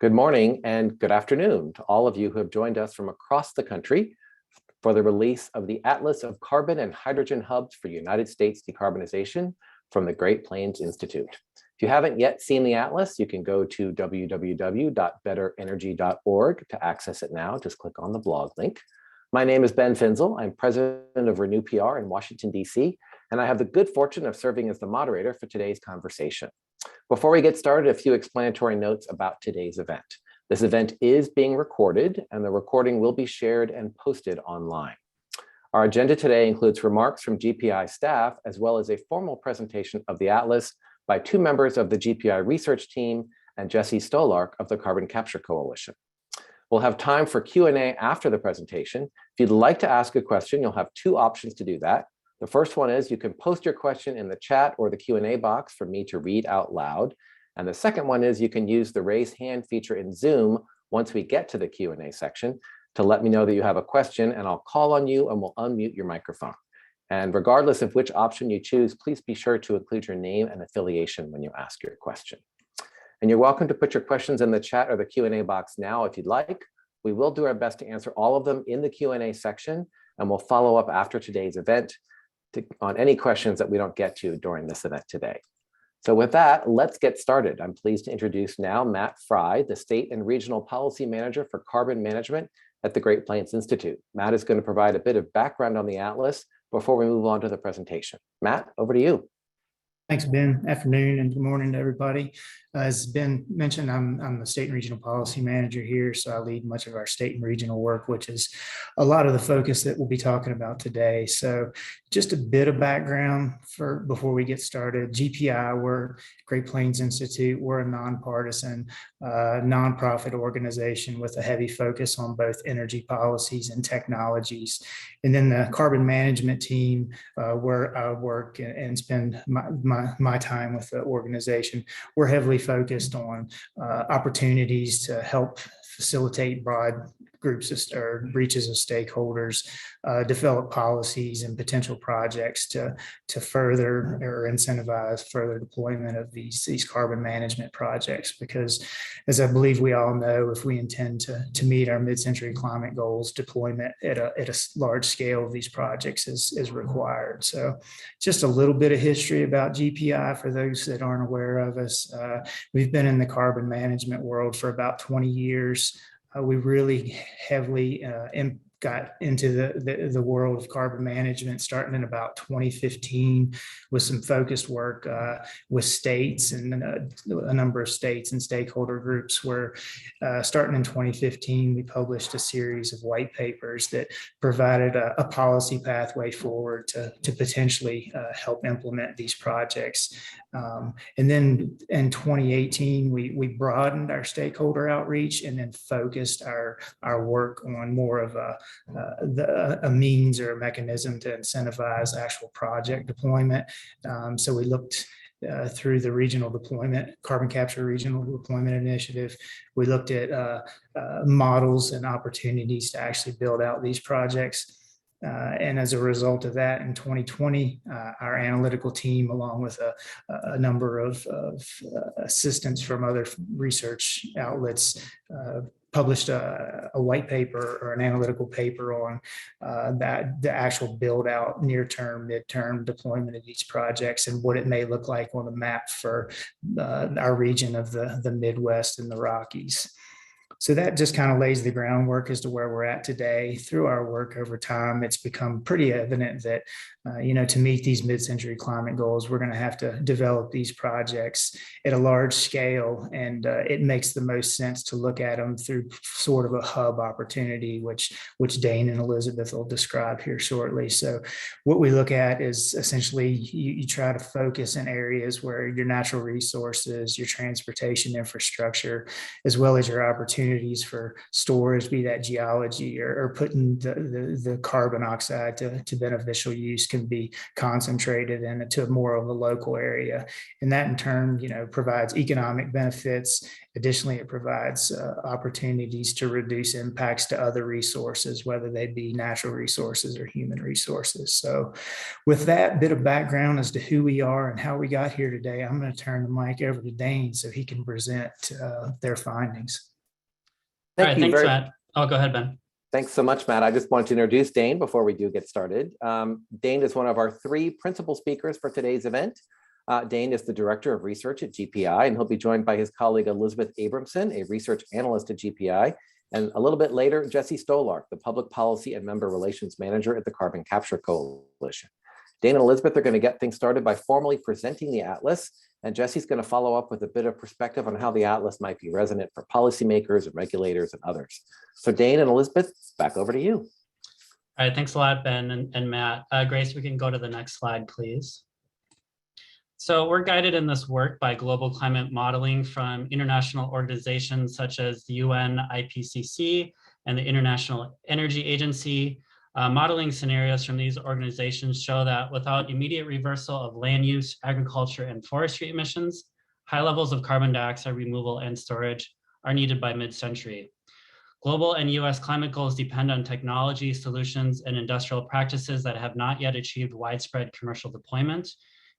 Good morning and good afternoon to all of you who have joined us from across the country for the release of the Atlas of Carbon and Hydrogen Hubs for United States Decarbonization from the Great Plains Institute. If you haven't yet seen the Atlas, you can go to www.betterenergy.org to access it now. Just click on the blog link. My name is Ben Finzel. I'm president of Renew PR in Washington, D.C., and I have the good fortune of serving as the moderator for today's conversation. Before we get started, a few explanatory notes about today's event. This event is being recorded, and the recording will be shared and posted online. Our agenda today includes remarks from GPI staff, as well as a formal presentation of the Atlas by two members of the GPI research team and Jessie Stolark of the Carbon Capture Coalition. We'll have time for Q&A after the presentation. If you'd like to ask a question, you'll have two options to do that. The first one is you can post your question in the chat or the Q&A box for me to read out loud. And the second one is you can use the raise hand feature in Zoom once we get to the Q&A section to let me know that you have a question, and I'll call on you and we'll unmute your microphone. And regardless of which option you choose, please be sure to include your name and affiliation when you ask your question. And you're welcome to put your questions in the chat or the Q&A box now if you'd like. We will do our best to answer all of them in the Q&A section, and we'll follow up after today's event on any questions that we don't get to during this event today. So with that, let's get started. I'm pleased to introduce now Matt Fry, the State and Regional Policy Manager for Carbon Management at the Great Plains Institute. Matt is going to provide a bit of background on the Atlas before we move on to the presentation. Matt, over to you. Thanks, Ben. Afternoon and good morning to everybody. As Ben mentioned, I'm the State and Regional Policy Manager here, so I lead much of our state and regional work, which is a lot of the focus that we'll be talking about today. So just a bit of background before we get started. GPI, we're Great Plains Institute. We're a nonpartisan, nonprofit organization with a heavy focus on both energy policies and technologies. And then the carbon management team, where I work and spend my time with the organization, we're heavily focused on opportunities to help facilitate broad groups or reaches of stakeholders, develop policies and potential projects to further or incentivize further deployment of these carbon management projects. Because as I believe we all know, if we intend to meet our mid-century climate goals, deployment at a large scale of these projects is required. So just a little bit of history about GPI for those that aren't aware of us. We've been in the carbon management world for about 20 years. We really heavily got into the world of carbon management starting in about 2015 with some focused work with states and a number of states and stakeholder groups where starting in 2015, we published a series of white papers that provided a policy pathway forward to potentially help implement these projects. And then in 2018, we broadened our stakeholder outreach and then focused our work on more of a means or a mechanism to incentivize actual project deployment. So we looked through the regional deployment, carbon capture regional deployment initiative. We looked at models and opportunities to actually build out these projects. And as a result of that, in 2020, our analytical team, along with a number of assistants from other research outlets, published a white paper or an analytical paper on the actual build out near-term, mid-term deployment of these projects and what it may look like on the map for our region of the Midwest and the Rockies. So that just kind of lays the groundwork as to where we're at today. Through our work over time, it's become pretty evident that, to meet these mid-century climate goals, we're going to have to develop these projects at a large scale, and it makes the most sense to look at them through sort of a hub opportunity, which Dane and Elizabeth will describe here shortly. So what we look at is essentially you try to focus in areas where your natural resources, your transportation infrastructure, as well as your opportunities for storage, be that geology or putting the carbon oxide to beneficial use, can be concentrated into more of a local area. And that in turn, provides economic benefits. Additionally, it provides opportunities to reduce impacts to other resources, whether they be natural resources or human resources. So with that bit of background as to who we are and how we got here today, I'm going to turn the mic over to Dane so he can present their findings. All Thank right, you thanks, very Matt. Oh, go ahead, Ben. Thanks so much, Matt. I just wanted to introduce Dane before we do get started. Dane is one of our 3 principal speakers for today's event. Dane is the Director of Research at GPI, and he'll be joined by his colleague Elizabeth Abramson, a research analyst at GPI, and a little bit later, Jessie Stolark, the Public Policy and Member Relations Manager at the Carbon Capture Coalition. Dane and Elizabeth are going to get things started by formally presenting the Atlas, and Jessie's going to follow up with a bit of perspective on how the Atlas might be resonant for policymakers and regulators and others. So Dane and Elizabeth, back over to you. All right, thanks a lot, Ben and Matt. Grace, we can go to the next slide, please. So we're guided in this work by global climate modeling from international organizations such as the UN, IPCC, and the International Energy Agency. Modeling scenarios from these organizations show that without immediate reversal of land use, agriculture, and forestry emissions, high levels of carbon dioxide removal and storage are needed by mid-century. Global and US climate goals depend on technology, solutions, and industrial practices that have not yet achieved widespread commercial deployment.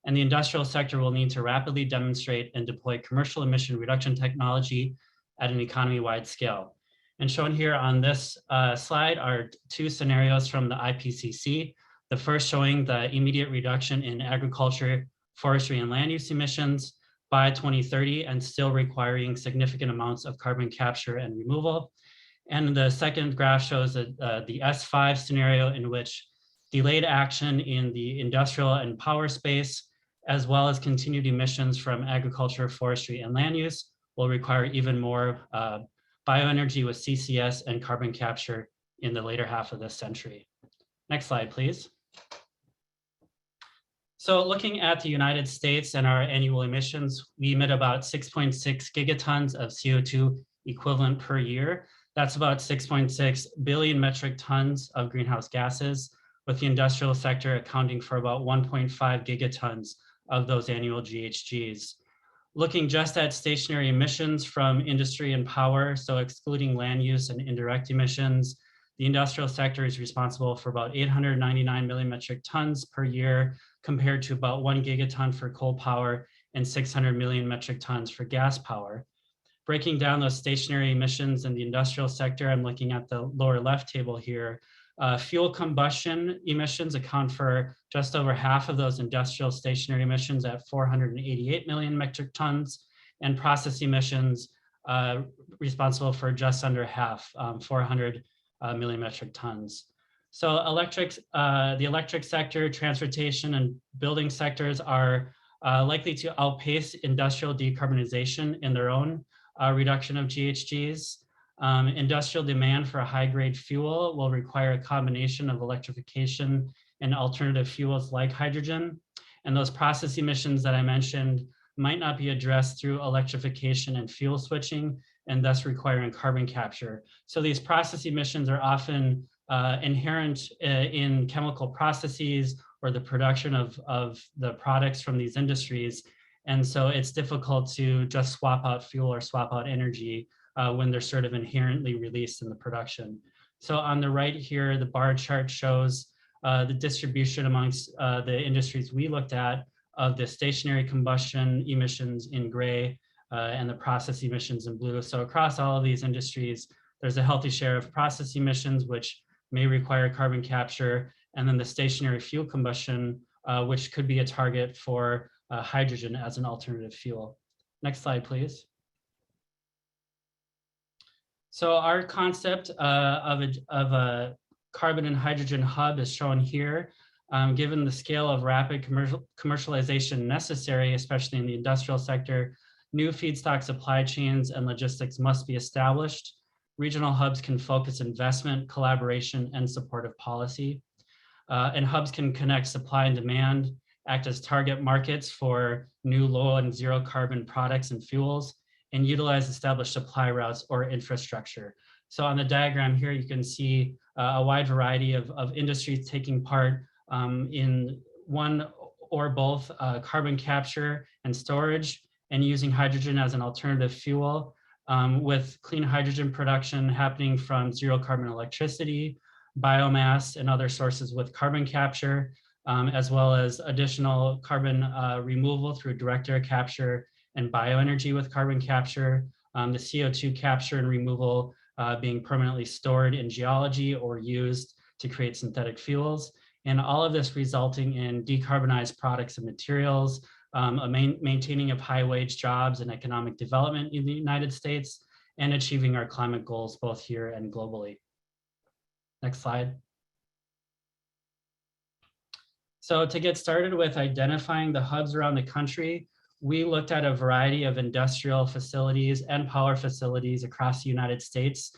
And the industrial sector will need to rapidly demonstrate and deploy commercial emission reduction technology at an economy-wide scale. And shown here on this slide are 2 scenarios from the IPCC. The first showing the immediate reduction in agriculture, forestry, and land use emissions by 2030 and still requiring significant amounts of carbon capture and removal. And the second graph shows the S5 scenario, in which delayed action in the industrial and power space, as well as continued emissions from agriculture, forestry, and land use will require even more bioenergy with CCS and carbon capture in the later half of this century. Next slide, please. So looking at the United States and our annual emissions, we emit about 6.6 gigatons of CO2 equivalent per year. That's about 6.6 billion metric tons of greenhouse gases, with the industrial sector accounting for about 1.5 gigatons of those annual GHGs. Looking just at stationary emissions from industry and power, so excluding land use and indirect emissions, the industrial sector is responsible for about 899 million metric tons per year, compared to about 1 gigaton for coal power and 600 million metric tons for gas power. Breaking down those stationary emissions in the industrial sector, I'm looking at the lower left table here. Fuel combustion emissions account for just over half of those industrial stationary emissions at 488 million metric tons, and process emissions responsible for just under half, 400 million metric tons. So the electric sector, transportation, and building sectors are likely to outpace industrial decarbonization in their own reduction of GHGs. Industrial demand for a high-grade fuel will require a combination of electrification and alternative fuels like hydrogen. And those process emissions that I mentioned might not be addressed through electrification and fuel switching, and thus requiring carbon capture. So these process emissions are often inherent in chemical processes or the production of the products from these industries. And so it's difficult to just swap out fuel or swap out energy when they're sort of inherently released in the production. So on the right here, the bar chart shows the distribution amongst the industries we looked at of the stationary combustion emissions in gray and the process emissions in blue. So across all of these industries, there's a healthy share of process emissions, which may require carbon capture, and then the stationary fuel combustion, which could be a target for hydrogen as an alternative fuel. Next slide, please. So our concept of a carbon and hydrogen hub is shown here. Given the scale of rapid commercialization necessary, especially in the industrial sector, new feedstock supply chains and logistics must be established. Regional hubs can focus investment, collaboration, and supportive policy. And hubs can connect supply and demand, act as target markets for new low and zero carbon products and fuels, and utilize established supply routes or infrastructure. So on the diagram here, you can see a wide variety of industries taking part in one or both carbon capture and storage, and using hydrogen as an alternative fuel, with clean hydrogen production happening from zero carbon electricity, biomass, and other sources with carbon capture, as well as additional carbon removal through direct air capture and bioenergy with carbon capture. The CO2 capture and removal being permanently stored in geology or used to create synthetic fuels. And all of this resulting in decarbonized products and materials, maintaining of high wage jobs and economic development in the United States, and achieving our climate goals both here and globally. Next slide. So to get started with identifying the hubs around the country, we looked at a variety of industrial facilities and power facilities across the United States.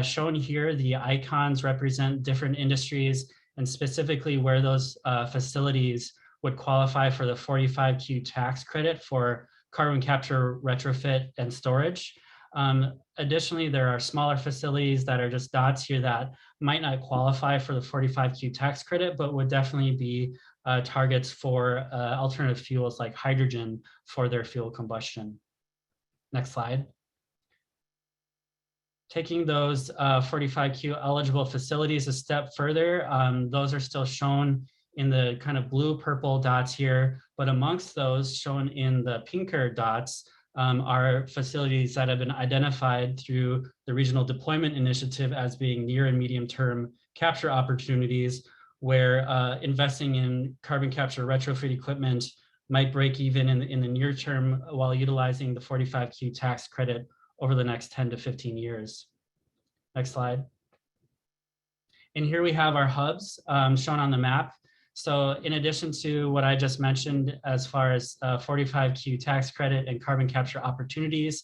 Shown here, the icons represent different industries and specifically where those facilities would qualify for the 45Q tax credit for carbon capture, retrofit, and storage. Additionally, there are smaller facilities that are just dots here that might not qualify for the 45Q tax credit, but would definitely be targets for alternative fuels like hydrogen for their fuel combustion. Next slide. Taking those 45Q eligible facilities a step further, those are still shown in the kind of blue purple dots here, but amongst those shown in the pinker dots are facilities that have been identified through the Regional Deployment Initiative as being near and medium term capture opportunities where investing in carbon capture retrofit equipment might break even in the near term while utilizing the 45Q tax credit over the next 10 to 15 years. Next slide. And here we have our hubs shown on the map. So in addition to what I just mentioned as far as 45Q tax credit and carbon capture opportunities,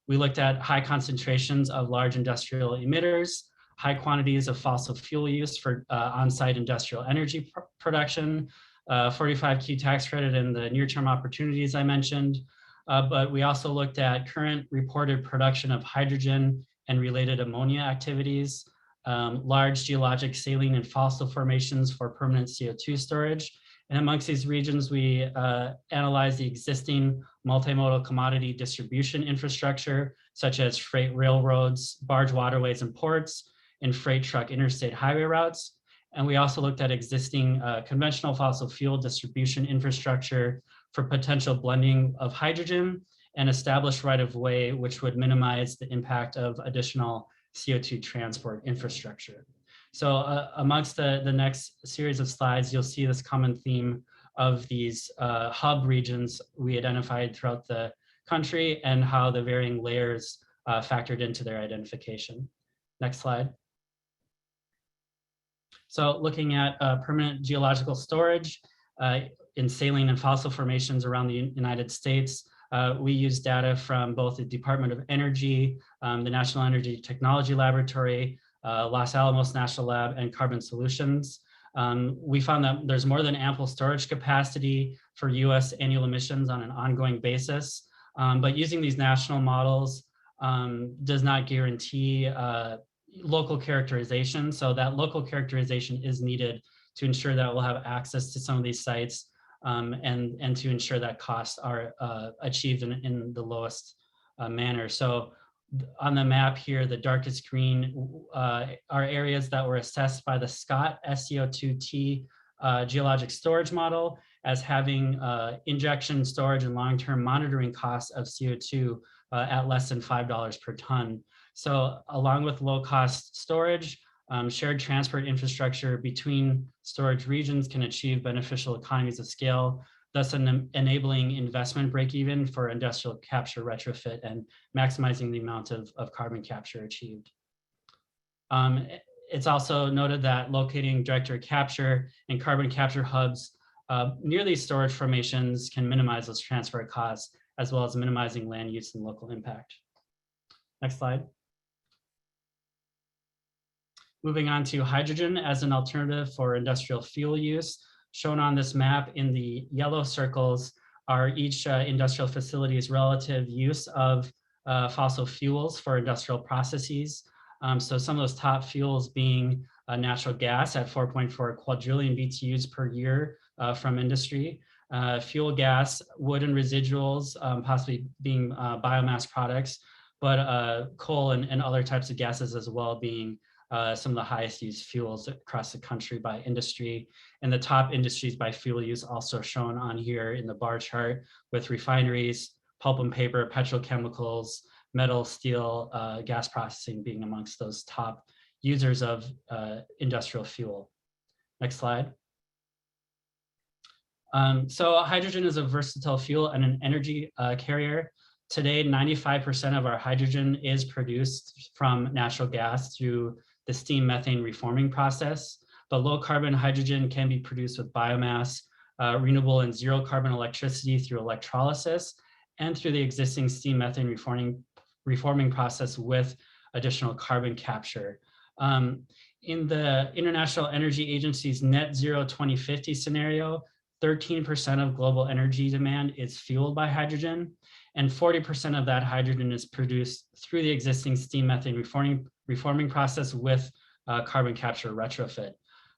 we looked at high concentrations of large industrial emitters, high quantities of fossil fuel use for on-site industrial energy production, 45Q tax credit and the near-term opportunities I mentioned. But we also looked at current reported production of hydrogen and related ammonia activities, large geologic saline and fossil formations for permanent CO2 storage. And amongst these regions, we analyzed the existing multimodal commodity distribution infrastructure, such as freight railroads, barge waterways and ports, and freight truck interstate highway routes. And we also looked at existing conventional fossil fuel distribution infrastructure for potential blending of hydrogen and established right-of-way, which would minimize the impact of additional CO2 transport infrastructure. So amongst the next series of slides, you'll see this common theme of these hub regions we identified throughout the country and how the varying layers factored into their identification. Next slide. So looking at permanent geological storage in saline and fossil formations around the United States, we use data from both the Department of Energy, the National Energy Technology Laboratory, Los Alamos National Lab, and Carbon Solutions. We found that there's more than ample storage capacity for US annual emissions on an ongoing basis, but using these national models does not guarantee local characterization. So that local characterization is needed to ensure that we'll have access to some of these sites and to ensure that costs are achieved in the lowest manner. So on the map here, the darkest green are areas that were assessed by the Scott SCO2T geologic storage model as having injection, storage, and long-term monitoring costs of CO2 at less than $5 per ton. So along with low-cost storage, shared transport infrastructure between storage regions can achieve beneficial economies of scale, thus enabling investment break-even for industrial capture retrofit and maximizing the amount of carbon capture achieved. It's also noted that locating direct air capture and carbon capture hubs near these storage formations can minimize those transfer costs, as well as minimizing land use and local impact. Next slide. Moving on to hydrogen as an alternative for industrial fuel use. Shown on this map in the yellow circles are each industrial facility's relative use of fossil fuels for industrial processes. So some of those top fuels being natural gas at 4.4 quadrillion BTUs per year from industry, fuel gas, wood and residuals, possibly being biomass products, but coal and other types of gases as well being some of the highest used fuels across the country by industry. And the top industries by fuel use also shown on here in the bar chart with refineries, pulp and paper, petrochemicals, metal, steel, gas processing being amongst those top users of industrial fuel. Next slide. So hydrogen is a versatile fuel and an energy carrier. Today, 95% of our hydrogen is produced from natural gas through the steam methane reforming process, but low carbon hydrogen can be produced with biomass, renewable and zero carbon electricity through electrolysis, and through the existing steam methane reforming process with additional carbon capture. In the International Energy Agency's net zero 2050 scenario, 13% of global energy demand is fueled by hydrogen, and 40% of that hydrogen is produced through the existing steam methane reforming process with carbon capture retrofit.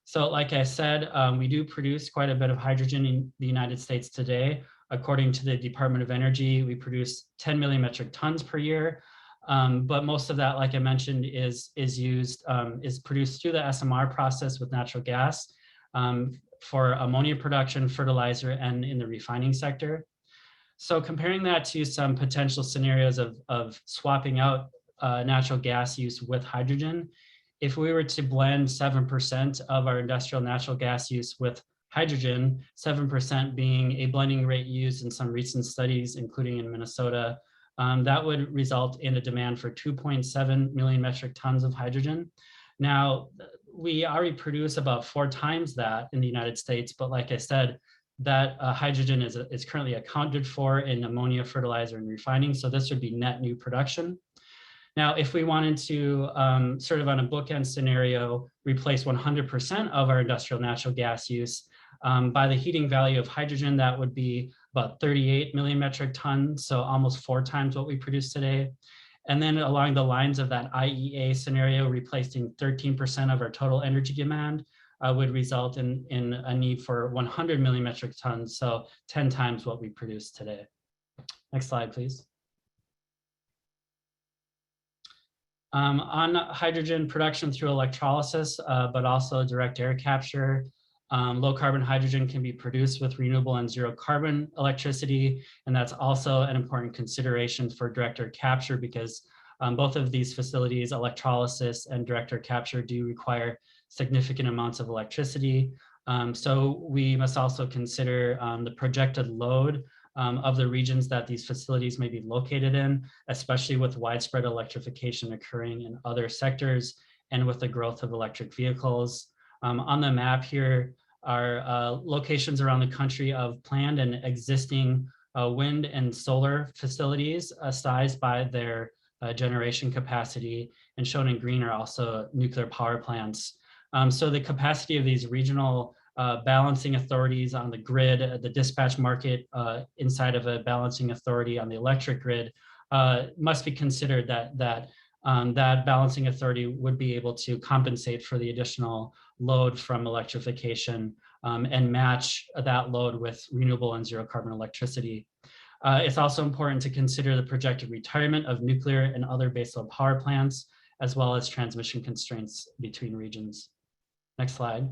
So like I said, we do produce quite a bit of hydrogen in the United States today. According to the Department of Energy, we produce 10 million metric tons per year. But most of that, like I mentioned, is produced through the SMR process with natural gas for ammonia production, fertilizer, and in the refining sector. So comparing that to some potential scenarios of swapping out natural gas use with hydrogen, if we were to blend 7% of our industrial natural gas use with hydrogen, 7% being a blending rate used in some recent studies, including in Minnesota, that would result in a demand for 2.7 million metric tons of hydrogen. Now, we already produce about 4 times that in the United States, but like I said, that hydrogen is currently accounted for in ammonia, fertilizer, and refining, so this would be net new production. Now, if we wanted to, sort of on a bookend scenario, replace 100% of our industrial natural gas use, by the heating value of hydrogen, that would be about 38 million metric tons, so almost 4 times what we produce today. And then along the lines of that IEA scenario, replacing 13% of our total energy demand would result in a need for 100 million metric tons, so 10 times what we produce today. Next slide, please. On hydrogen production through electrolysis, but also direct air capture, low carbon hydrogen can be produced with renewable and zero carbon electricity. And that's also an important consideration for direct air capture because both of these facilities, electrolysis and direct air capture, do require significant amounts of electricity. So we must also consider the projected load of the regions that these facilities may be located in, especially with widespread electrification occurring in other sectors and with the growth of electric vehicles. On the map here are locations around the country of planned and existing wind and solar facilities sized by their generation capacity, and shown in green are also nuclear power plants. So the capacity of these regional balancing authorities on the grid, the dispatch market inside of a balancing authority on the electric grid must be considered that balancing authority would be able to compensate for the additional load from electrification and match that load with renewable and zero carbon electricity. It's also important to consider the projected retirement of nuclear and other baseload power plants, as well as transmission constraints between regions. Next slide.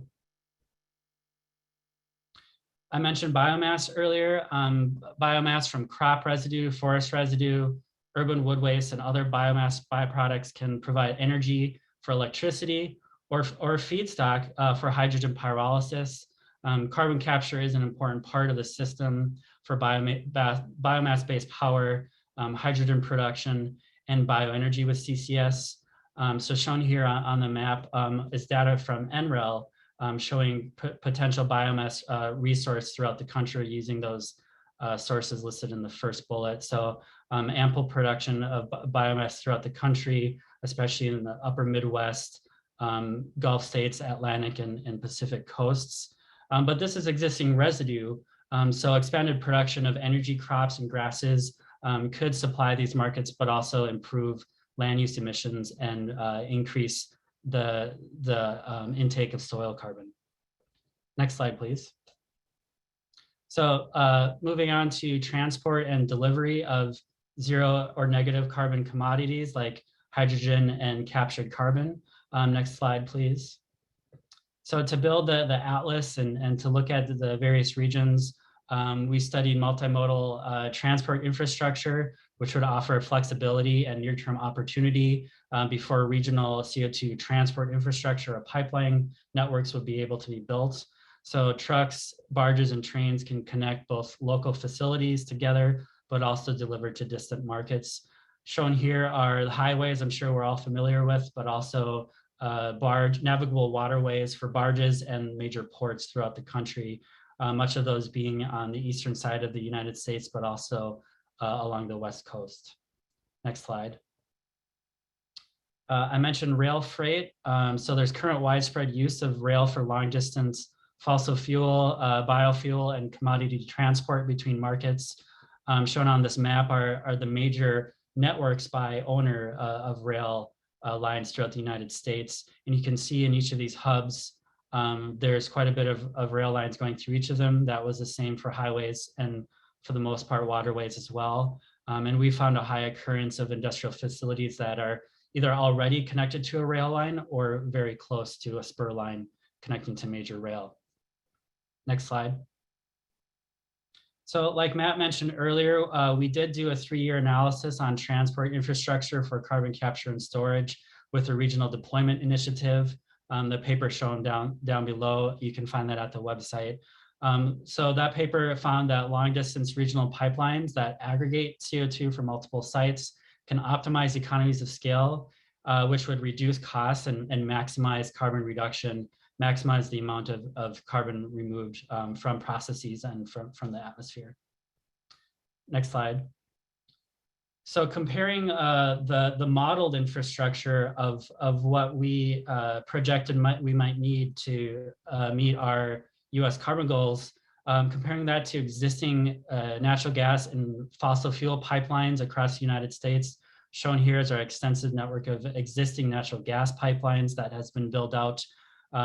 I mentioned biomass earlier. Biomass from crop residue, forest residue, urban wood waste, and other biomass byproducts can provide energy for electricity or feedstock for hydrogen pyrolysis. Carbon capture is an important part of the system for biomass-based power, hydrogen production, and bioenergy with CCS. So shown here on the map is data from NREL showing potential biomass resource throughout the country using those sources listed in the first bullet. So ample production of biomass throughout the country, especially in the upper Midwest, Gulf states, Atlantic and Pacific coasts. But this is existing residue. So expanded production of energy crops and grasses could supply these markets, but also improve land use emissions and increase the intake of soil carbon. Next slide, please. So moving on to transport and delivery of zero or negative carbon commodities like hydrogen and captured carbon. Next slide, please. So to build the atlas and to look at the various regions, we studied multimodal transport infrastructure which would offer flexibility and near-term opportunity before regional CO2 transport infrastructure or pipeline networks would be able to be built. So trucks, barges, and trains can connect both local facilities together, but also deliver to distant markets. Shown here are the highways I'm sure we're all familiar with, but also navigable waterways for barges and major ports throughout the country, much of those being on the eastern side of the United States, but also along the West Coast. Next slide. I mentioned rail freight. So there's current widespread use of rail for long distance fossil fuel, biofuel, and commodity transport between markets. Shown on this map are the major networks by owner of rail lines throughout the United States. And you can see in each of these hubs, there's quite a bit of rail lines going through each of them. That was the same for highways and for the most part waterways as well. And we found a high occurrence of industrial facilities that are either already connected to a rail line or very close to a spur line connecting to major rail. Next slide. So like Matt mentioned earlier, we did do a 3-year analysis on transport infrastructure for carbon capture and storage with the Regional Deployment Initiative. The paper shown down below, you can find that at the website. So that paper found that long distance regional pipelines that aggregate CO2 from multiple sites can optimize economies of scale, which would reduce costs and maximize carbon reduction, maximize the amount of carbon removed from processes and from the atmosphere. Next slide. So comparing the modeled infrastructure of what we projected we might need to meet our US carbon goals, comparing that to existing natural gas and fossil fuel pipelines across the United States. Shown here is our extensive network of existing natural gas pipelines that has been built out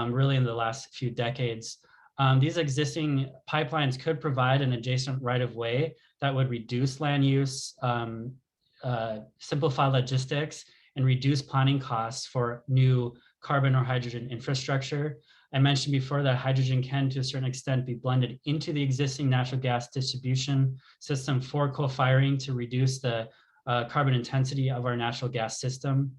really in the last few decades. These existing pipelines could provide an adjacent right-of-way that would reduce land use, simplify logistics, and reduce planning costs for new carbon or hydrogen infrastructure. I mentioned before that hydrogen can, to a certain extent, be blended into the existing natural gas distribution system for co-firing to reduce the carbon intensity of our natural gas system.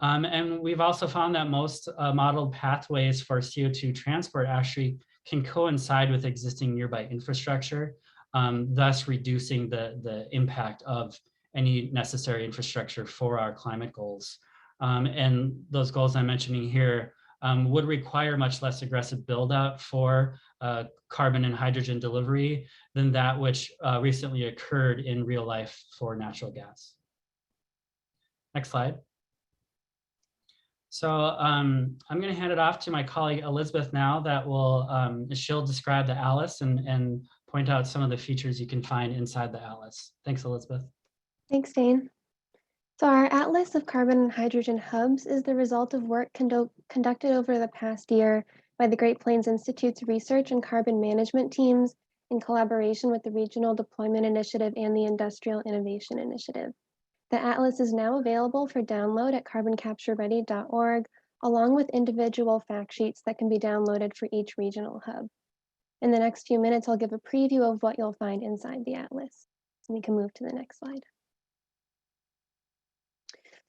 And we've also found that most modeled pathways for CO2 transport actually can coincide with existing nearby infrastructure, thus reducing the impact of any necessary infrastructure for our climate goals. And those goals I'm mentioning here would require much less aggressive build out for carbon and hydrogen delivery than that which recently occurred in real life for natural gas. Next slide. So I'm going to hand it off to my colleague Elizabeth now that will, she'll describe the atlas and point out some of the features you can find inside the atlas. Thanks, Elizabeth. Thanks, Dane. So our Atlas of Carbon and Hydrogen Hubs is the result of work conducted over the past year by the Great Plains Institute's Research and Carbon Management teams in collaboration with the Regional Deployment Initiative and the Industrial Innovation Initiative. The Atlas is now available for download at carboncaptureready.org, along with individual fact sheets that can be downloaded for each regional hub. In the next few minutes, I'll give a preview of what you'll find inside the Atlas. We can move to the next slide.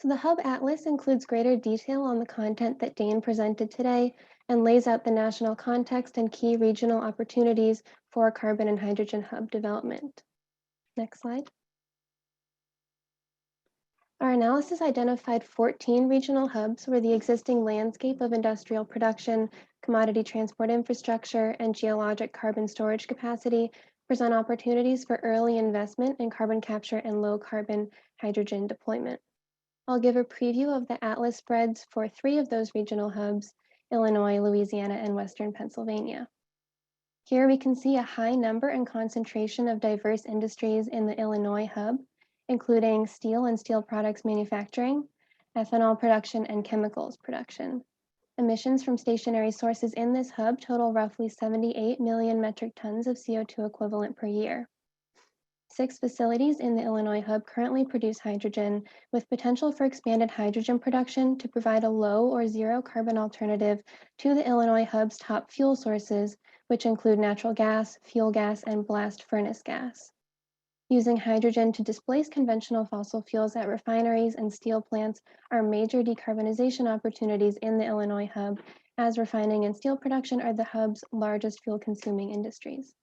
So the Hub Atlas includes greater detail on the content that Dane presented today and lays out the national context and key regional opportunities for carbon and hydrogen hub development. Next slide. Our analysis identified 14 regional hubs where the existing landscape of industrial production, commodity transport infrastructure, and geologic carbon storage capacity present opportunities for early investment in carbon capture and low carbon hydrogen deployment. I'll give a preview of the Atlas spreads for 3 of those regional hubs, Illinois, Louisiana, and Western Pennsylvania. Here we can see a high number and concentration of diverse industries in the Illinois hub, including steel and steel products manufacturing, ethanol production, and chemicals production. Emissions from stationary sources in this hub total roughly 78 million metric tons of CO2 equivalent per year. 6 facilities in the Illinois hub currently produce hydrogen, with potential for expanded hydrogen production to provide a low or zero carbon alternative to the Illinois hub's top fuel sources, which include natural gas, fuel gas, and blast furnace gas. Using hydrogen to displace conventional fossil fuels at refineries and steel plants are major decarbonization opportunities in the Illinois hub, as refining and steel production are the hub's largest fuel-consuming industries.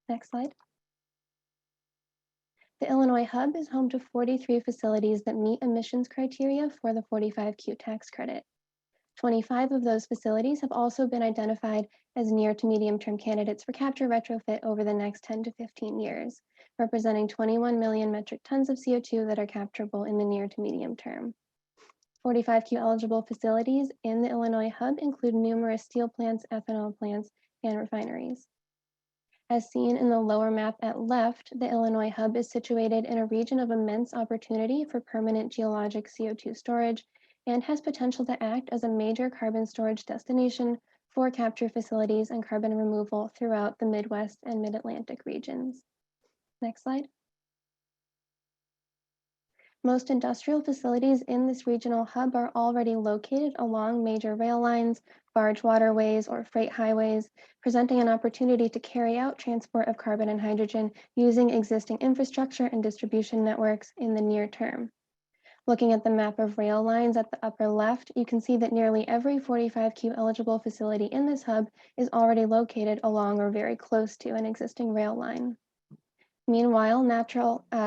Next slide. The Illinois hub is home to 43 facilities that meet emissions criteria for the 45Q tax credit. 25 of those facilities have also been identified as near to medium-term candidates for capture retrofit over the next 10 to 15 years, representing 21 million metric tons of CO2 that are capturable in the near to medium term. 45Q eligible facilities in the Illinois hub include numerous steel plants, ethanol plants, and refineries. As seen in the lower map at left, the Illinois hub is situated in a region of immense opportunity for permanent geologic CO2 storage and has potential to act as a major carbon storage destination for capture facilities and carbon removal throughout the Midwest and Mid-Atlantic regions. Next slide. Most industrial facilities in this regional hub are already located along major rail lines, barge waterways, or freight highways, presenting an opportunity to carry out transport of carbon and hydrogen using existing infrastructure and distribution networks in the near term. Looking at the map of rail lines at the upper left, you can see that nearly every 45Q eligible facility in this hub is already located along or very close to an existing rail line. Meanwhile,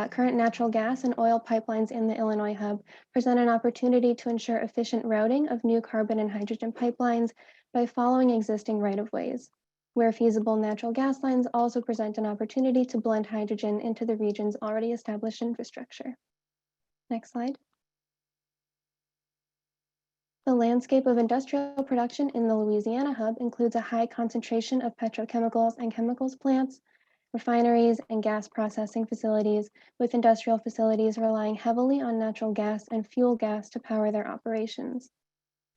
current natural gas and oil pipelines in the Illinois hub present an opportunity to ensure efficient routing of new carbon and hydrogen pipelines by following existing right-of-ways. Where feasible, natural gas lines also present an opportunity to blend hydrogen into the region's already established infrastructure. Next slide. The landscape of industrial production in the Louisiana hub includes a high concentration of petrochemicals and chemicals plants, refineries, and gas processing facilities, with industrial facilities relying heavily on natural gas and fuel gas to power their operations.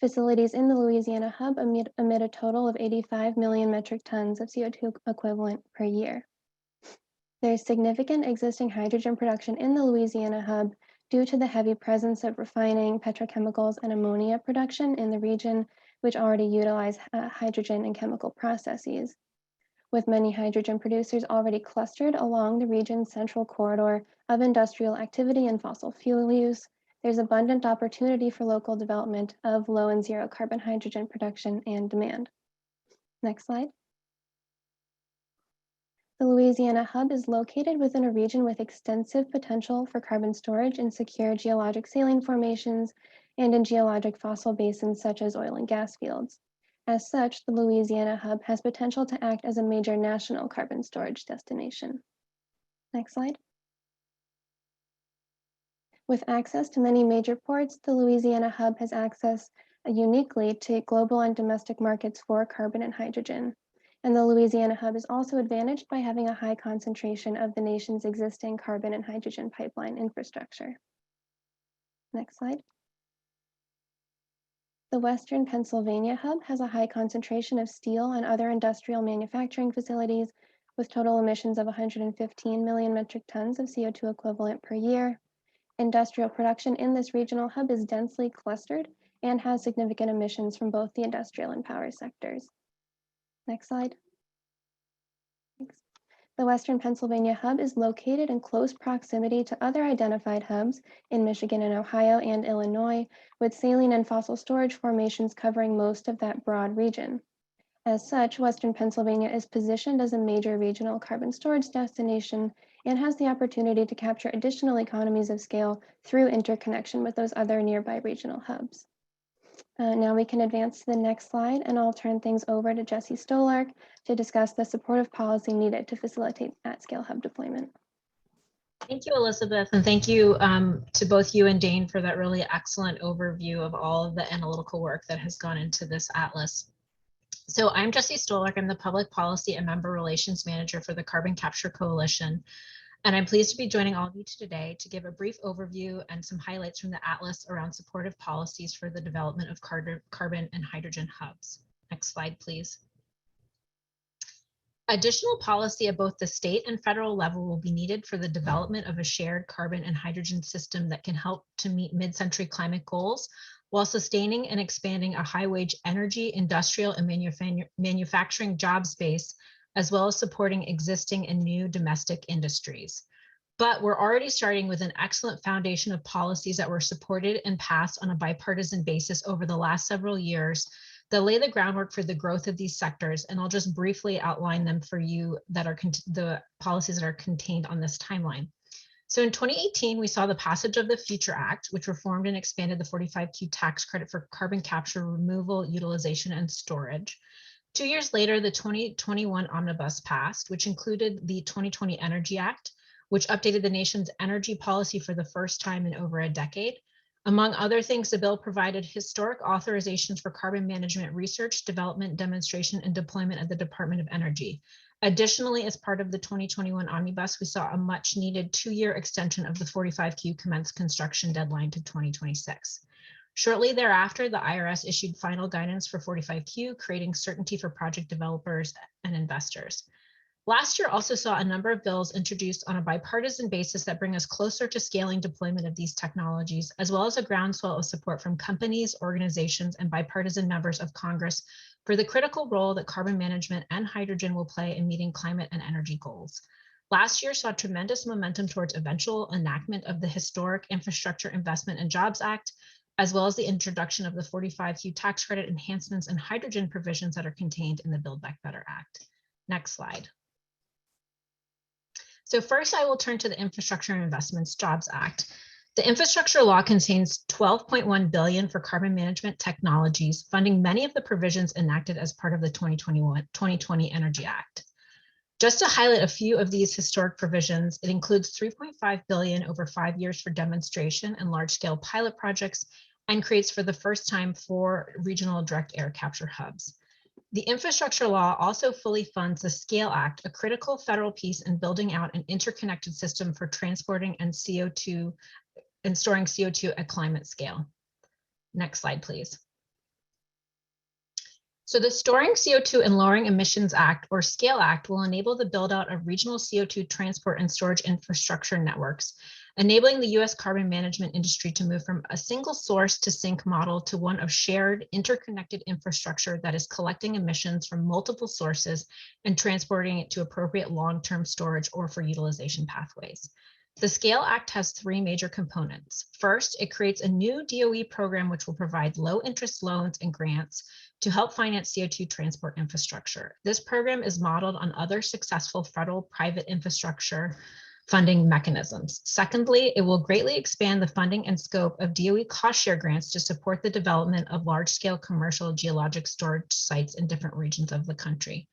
Facilities in the Louisiana hub emit a total of 85 million metric tons of CO2 equivalent per year. There is significant existing hydrogen production in the Louisiana hub due to the heavy presence of refining, petrochemicals, and ammonia production in the region, which already utilize hydrogen and chemical processes. With many hydrogen producers already clustered along the region's central corridor of industrial activity and fossil fuel use, there's abundant opportunity for local development of low and zero carbon hydrogen production and demand. Next slide. The Louisiana hub is located within a region with extensive potential for carbon storage in secure geologic saline formations and in geologic fossil basins such as oil and gas fields. As such, the Louisiana hub has potential to act as a major national carbon storage destination. Next slide. With access to many major ports, the Louisiana hub has access uniquely to global and domestic markets for carbon and hydrogen. And the Louisiana hub is also advantaged by having a high concentration of the nation's existing carbon and hydrogen pipeline infrastructure. Next slide. The Western Pennsylvania hub has a high concentration of steel and other industrial manufacturing facilities with total emissions of 115 million metric tons of CO2 equivalent per year. Industrial production in this regional hub is densely clustered and has significant emissions from both the industrial and power sectors. Next slide. Thanks. The Western Pennsylvania hub is located in close proximity to other identified hubs in Michigan and Ohio and Illinois, with saline and fossil storage formations covering most of that broad region. As such, Western Pennsylvania is positioned as a major regional carbon storage destination and has the opportunity to capture additional economies of scale through interconnection with those other nearby regional hubs. Now we can advance to the next slide, and I'll turn things over to Jessie Stolark to discuss the supportive policy needed to facilitate at-scale hub deployment. Thank you, Elizabeth, and thank you to both you and Dane for that really excellent overview of all of the analytical work that has gone into this atlas. So I'm Jessie Stolark. I'm the Public Policy and Member Relations Manager for the Carbon Capture Coalition. And I'm pleased to be joining all of you today to give a brief overview and some highlights from the atlas around supportive policies for the development of carbon and hydrogen hubs. Next slide, please. Additional policy at both the state and federal level will be needed for the development of a shared carbon and hydrogen system that can help to meet mid-century climate goals while sustaining and expanding a high-wage energy, industrial, and manufacturing job space, as well as supporting existing and new domestic industries. But we're already starting with an excellent foundation of policies that were supported and passed on a bipartisan basis over the last several years that lay the groundwork for the growth of these sectors. And I'll just briefly outline them for you that are the policies that are contained on this timeline. So in 2018, we saw the passage of the Future Act, which reformed and expanded the 45Q tax credit for carbon capture, removal, utilization, and storage. 2 years later, the 2021 Omnibus passed, which included the 2020 Energy Act, which updated the nation's energy policy for the first time in over a decade. Among other things, the bill provided historic authorizations for carbon management research, development, demonstration, and deployment at the Department of Energy. Additionally, as part of the 2021 Omnibus, we saw a much needed 2-year extension of the 45Q commenced construction deadline to 2026. Shortly thereafter, the IRS issued final guidance for 45Q, creating certainty for project developers and investors. Last year also saw a number of bills introduced on a bipartisan basis that bring us closer to scaling deployment of these technologies, as well as a groundswell of support from companies, organizations, and bipartisan members of Congress for the critical role that carbon management and hydrogen will play in meeting climate and energy goals. Last year saw tremendous momentum towards eventual enactment of the historic Infrastructure Investment and Jobs Act, as well as the introduction of the 45Q tax credit enhancements and hydrogen provisions that are contained in the Build Back Better Act. Next slide. So first, I will turn to the Infrastructure and Investments Jobs Act. The infrastructure law contains $12.1 billion for carbon management technologies, funding many of the provisions enacted as part of the 2020 Energy Act. Just to highlight a few of these historic provisions, it includes $3.5 billion over 5 years for demonstration and large-scale pilot projects, and creates for the first time 4 regional direct air capture hubs. The infrastructure law also fully funds the SCALE Act, a critical federal piece in building out an interconnected system for transporting and storing CO2 at climate scale. Next slide, please. So the Storing CO2 and Lowering Emissions Act, or SCALE Act, will enable the build out of regional CO2 transport and storage infrastructure networks, enabling the US carbon management industry to move from a single source to sink model to one of shared interconnected infrastructure that is collecting emissions from multiple sources and transporting it to appropriate long-term storage or for utilization pathways. The SCALE Act has 3 major components. First, it creates a new DOE program which will provide low interest loans and grants to help finance CO2 transport infrastructure. This program is modeled on other successful federal private infrastructure funding mechanisms. Secondly, it will greatly expand the funding and scope of DOE cost share grants to support the development of large-scale commercial geologic storage sites in different regions of the country.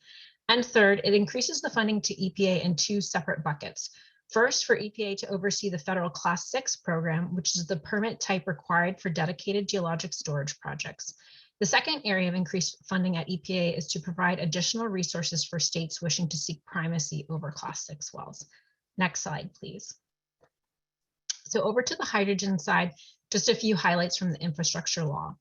And third, it increases the funding to EPA in 2 separate buckets. First, for EPA to oversee the federal Class 6 program, which is the permit type required for dedicated geologic storage projects. The second area of increased funding at EPA is to provide additional resources for states wishing to seek primacy over Class 6 wells. Next slide, please. So over to the hydrogen side, just a few highlights from the infrastructure law.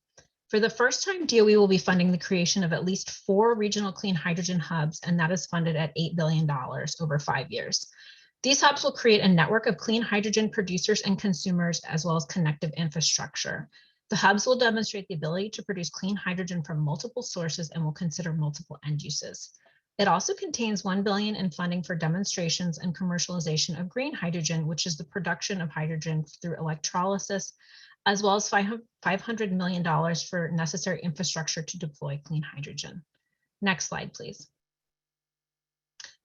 For the first time, DOE will be funding the creation of at least 4 regional clean hydrogen hubs, and that is funded at $8 billion over 5 years. These hubs will create a network of clean hydrogen producers and consumers, as well as connective infrastructure. The hubs will demonstrate the ability to produce clean hydrogen from multiple sources and will consider multiple end uses. It also contains $1 billion in funding for demonstrations and commercialization of green hydrogen, which is the production of hydrogen through electrolysis, as well as $500 million for necessary infrastructure to deploy clean hydrogen. Next slide, please.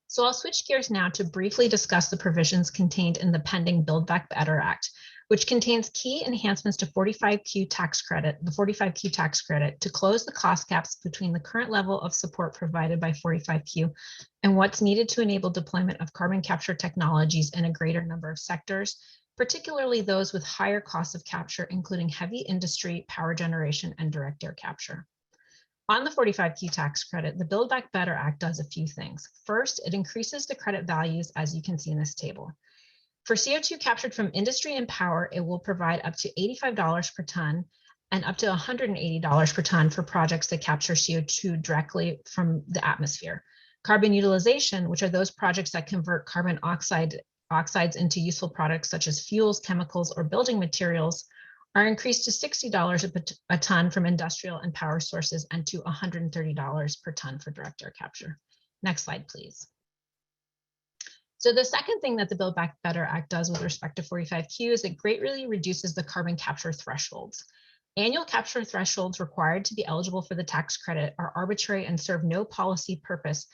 So I'll switch gears now to briefly discuss the provisions contained in the pending Build Back Better Act, which contains key enhancements to 45Q tax credit, the 45Q tax credit, to close the cost gaps between the current level of support provided by 45Q and what's needed to enable deployment of carbon capture technologies in a greater number of sectors, particularly those with higher costs of capture, including heavy industry, power generation, and direct air capture. On the 45Q tax credit, the Build Back Better Act does a few things. First, it increases the credit values, as you can see in this table. For CO2 captured from industry and power, it will provide up to $85 per ton and up to $180 per ton for projects that capture CO2 directly from the atmosphere. Carbon utilization, which are those projects that convert carbon oxides into useful products such as fuels, chemicals, or building materials, are increased to $60 a ton from industrial and power sources and to $130 per ton for direct air capture. Next slide, please. So the second thing that the Build Back Better Act does with respect to 45Q is it greatly reduces the carbon capture thresholds. Annual capture thresholds required to be eligible for the tax credit are arbitrary and serve no policy purpose,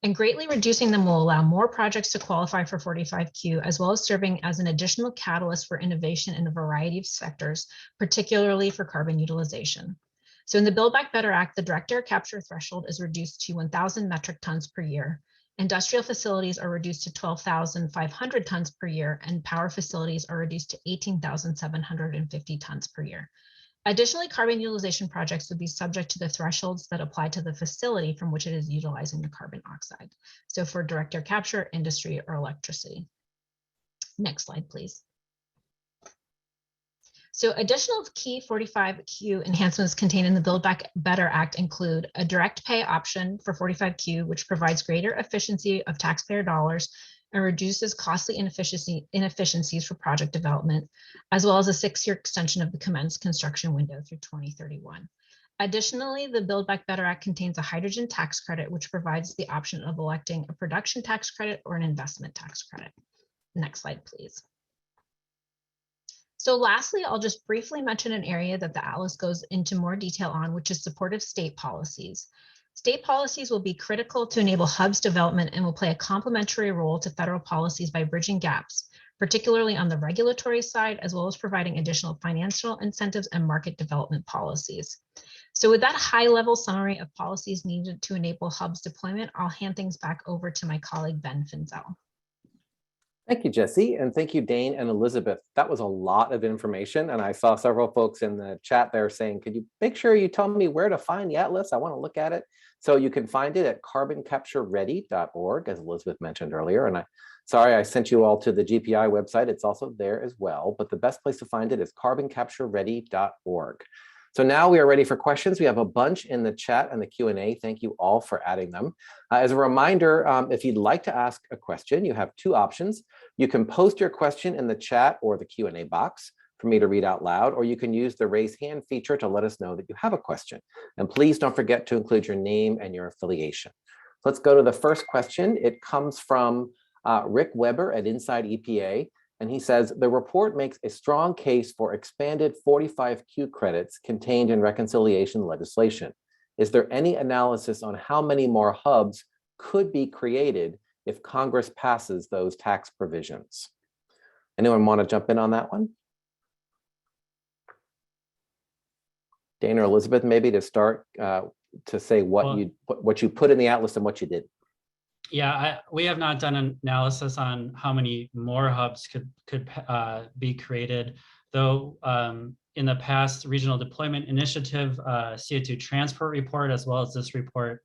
and greatly reducing them will allow more projects to qualify for 45Q, as well as serving as an additional catalyst for innovation in a variety of sectors, particularly for carbon utilization. So in the Build Back Better Act, the direct air capture threshold is reduced to 1,000 metric tons per year. Industrial facilities are reduced to 12,500 tons per year, and power facilities are reduced to 18,750 tons per year. Additionally, carbon utilization projects would be subject to the thresholds that apply to the facility from which it is utilizing the carbon oxide. So for direct air capture, industry, or electricity. Next slide, please. So additional key 45Q enhancements contained in the Build Back Better Act include a direct pay option for 45Q, which provides greater efficiency of taxpayer dollars and reduces costly inefficiencies for project development, as well as a 6-year extension of the commenced construction window through 2031. Additionally, the Build Back Better Act contains a hydrogen tax credit, which provides the option of electing a production tax credit or an investment tax credit. Next slide, please. So lastly, I'll just briefly mention an area that the Atlas goes into more detail on, which is supportive state policies. State policies will be critical to enable hubs development and will play a complementary role to federal policies by bridging gaps, particularly on the regulatory side, as well as providing additional financial incentives and market development policies. So with that high-level summary of policies needed to enable hubs deployment, I'll hand things back over to my colleague, Ben Finzel. Thank you, Jessie, and thank you, Dane and Elizabeth. That was a lot of information, and I saw several folks in the chat there saying, could you make sure you tell me where to find the Atlas? I want to look at it. So you can find it at carboncaptureready.org, as Elizabeth mentioned earlier. And sorry, I sent you all to the GPI website. It's also there as well, but the best place to find it is carboncaptureready.org. So now we are ready for questions. We have a bunch in the chat and the Q&A. Thank you all for adding them. As a reminder, if you'd like to ask a question, you have two options. You can post your question in the chat or the Q&A box for me to read out loud, or you can use the raise hand feature to let us know that you have a question. And please don't forget to include your name and your affiliation. Let's go to the first question. It comes from Rick Weber at Inside EPA. And he says, the report makes a strong case for expanded 45Q credits contained in reconciliation legislation. Is there any analysis on how many more hubs could be created if Congress passes those tax provisions? Anyone want to jump in on that one? Dane or Elizabeth, maybe to start to say what you put in the Atlas and what you did. Yeah, we have not done an analysis on how many more hubs could be created, though in the past Regional Deployment Initiative CO2 transport report, as well as this report,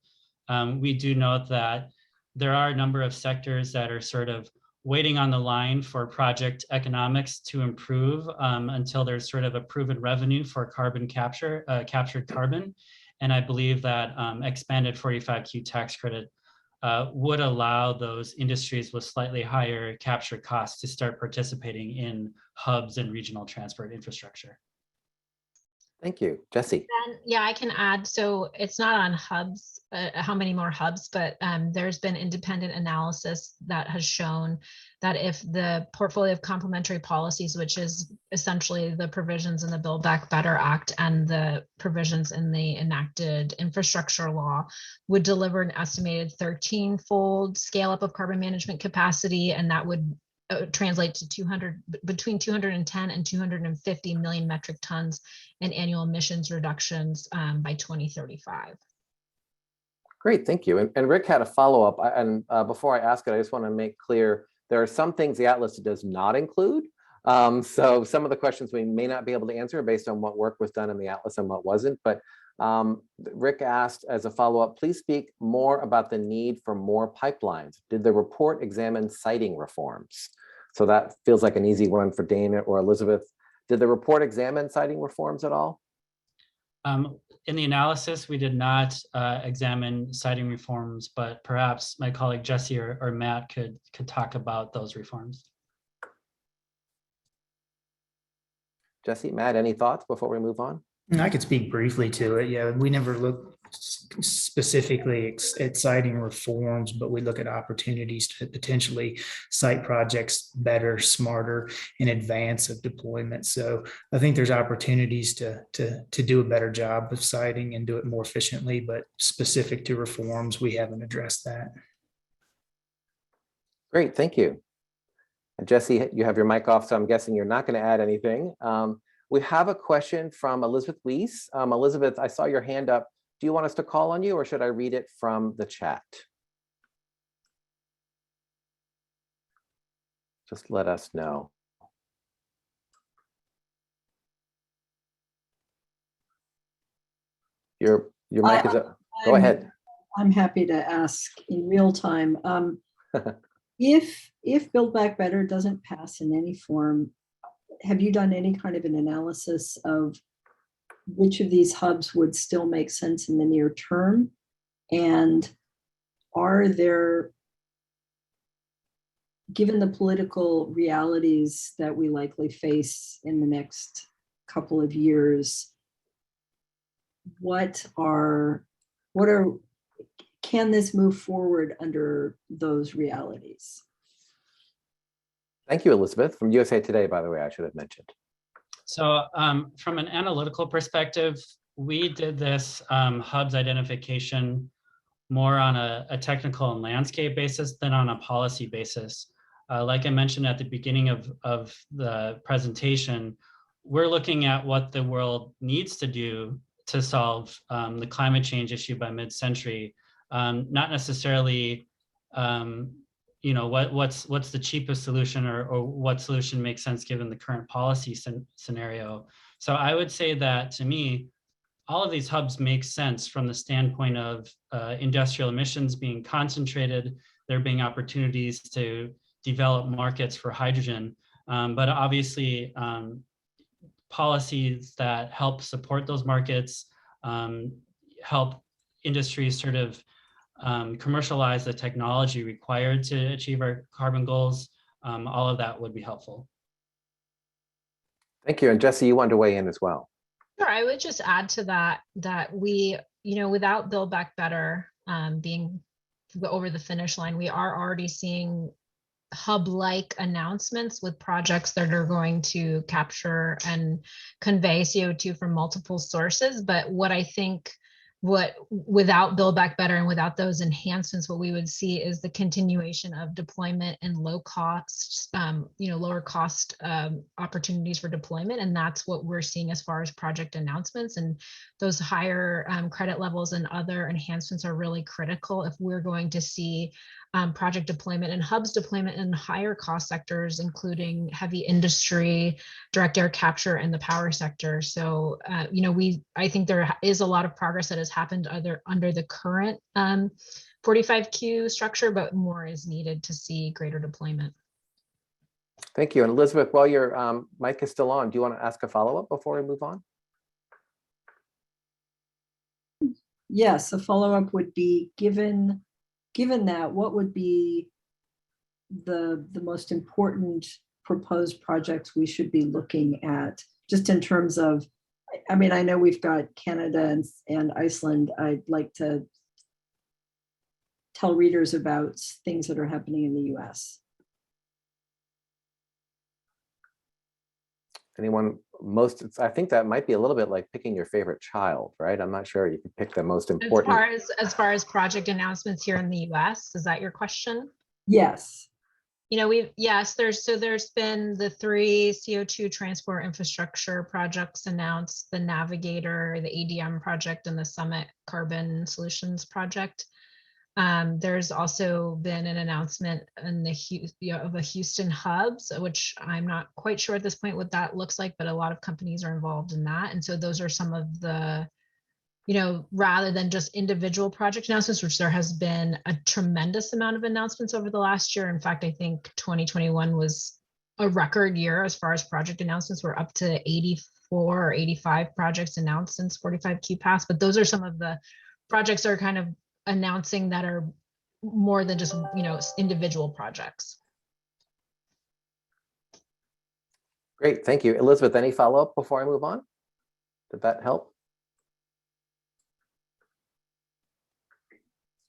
we do note that there are a number of sectors that are sort of waiting on the line for project economics to improve until there's sort of a proven revenue for carbon capture, captured carbon. And I believe that expanded 45Q tax credit would allow those industries with slightly higher capture costs to start participating in hubs and regional transport infrastructure. Thank you. Jessie. Yeah, I can add. So it's not on hubs, how many more hubs, but there's been independent analysis that has shown that if the portfolio of complementary policies, which is essentially the provisions in the Build Back Better Act and the provisions in the enacted infrastructure law, would deliver an estimated 13-fold scale up of carbon management capacity, and that would translate to between 210 and 250 million metric tons in annual emissions reductions by 2035. Great, thank you. And Rick had a follow-up, and before I ask it, I just want to make clear there are some things the Atlas does not include. So some of the questions we may not be able to answer based on what work was done in the Atlas and what wasn't. But Rick asked as a follow-up, please speak more about the need for more pipelines. Did the report examine siting reforms? So that feels like an easy one for Dane or Elizabeth. Did the report examine siting reforms at all? In the analysis, we did not examine siting reforms, but perhaps my colleague Jessie or Matt could talk about those reforms. Jessie, Matt, any thoughts before we move on? I could speak briefly to it. Yeah, we never looked specifically citing reforms, but we look at opportunities to potentially site projects better, smarter in advance of deployment. So I think there's opportunities to do a better job of siting and do it more efficiently, but specific to reforms, we haven't addressed that. Great, thank you. And Jessie, you have your mic off, so I'm guessing you're not going to add anything. We have a question from Elizabeth Weiss. Elizabeth, I saw your hand up. Do you want us to call on you, or should I read it from the chat? Just let us know. Your mic is up. Go ahead. I'm happy to ask in real time. If Build Back Better doesn't pass in any form, have you done any kind of an analysis of which of these hubs would still make sense in the near term? And are there, given the political realities that we likely face in the next couple of years, can this move forward under those realities? Thank you, Elizabeth. From USA Today, by the way, I should have mentioned. So from an analytical perspective, we did this hubs identification more on a technical and landscape basis than on a policy basis. Like I mentioned at the beginning of the presentation, we're looking at what the world needs to do to solve the climate change issue by mid-century, not necessarily what's the cheapest solution or what solution makes sense given the current policy scenario. So I would say that, to me, all of these hubs make sense from the standpoint of industrial emissions being concentrated, there being opportunities to develop markets for hydrogen, but obviously policies that help support those markets, help industries sort of commercialize the technology required to achieve our carbon goals, all of that would be helpful. Thank you. And Jessie, you wanted to weigh in as well. Sure, I would just add to that we, without Build Back Better being over the finish line, we are already seeing hub-like announcements with projects that are going to capture and convey CO2 from multiple sources. But what I think without Build Back Better and without those enhancements, what we would see is the continuation of deployment and lower cost opportunities for deployment. And that's what we're seeing as far as project announcements, and those higher credit levels and other enhancements are really critical if we're going to see project deployment and hubs deployment in higher cost sectors, including heavy industry, direct air capture, and the power sector. So, I think there is a lot of progress that has happened under the current 45Q structure, but more is needed to see greater deployment. Thank you. And Elizabeth, while your mic is still on, do you want to ask a follow-up before we move on? Yes, a follow-up would be, given that, what would be the most important proposed projects we should be looking at, just in terms of, I mean, I know we've got Canada and Iceland. I'd like to tell readers about things that are happening in the US. Anyone I think that might be a little bit like picking your favorite child, right? I'm not sure you can pick the most important. As far as project announcements here in the US, is that your question? Yes. There's been the 3 CO2 transport infrastructure projects announced: the Navigator, the ADM project, and the Summit Carbon Solutions project. There's also been an announcement in of a Houston hubs, which I'm not quite sure at this point what that looks like, but a lot of companies are involved in that. And so those are some of the, rather than just individual project announcements, which there has been a tremendous amount of announcements over the last year. In fact, I think 2021 was a record year as far as project announcements. We're up to 84 or 85 projects announced since 45Q passed, but those are some of the projects that are kind of announcing that are more than just individual projects. Great, thank you. Elizabeth, any follow-up before I move on? Did that help?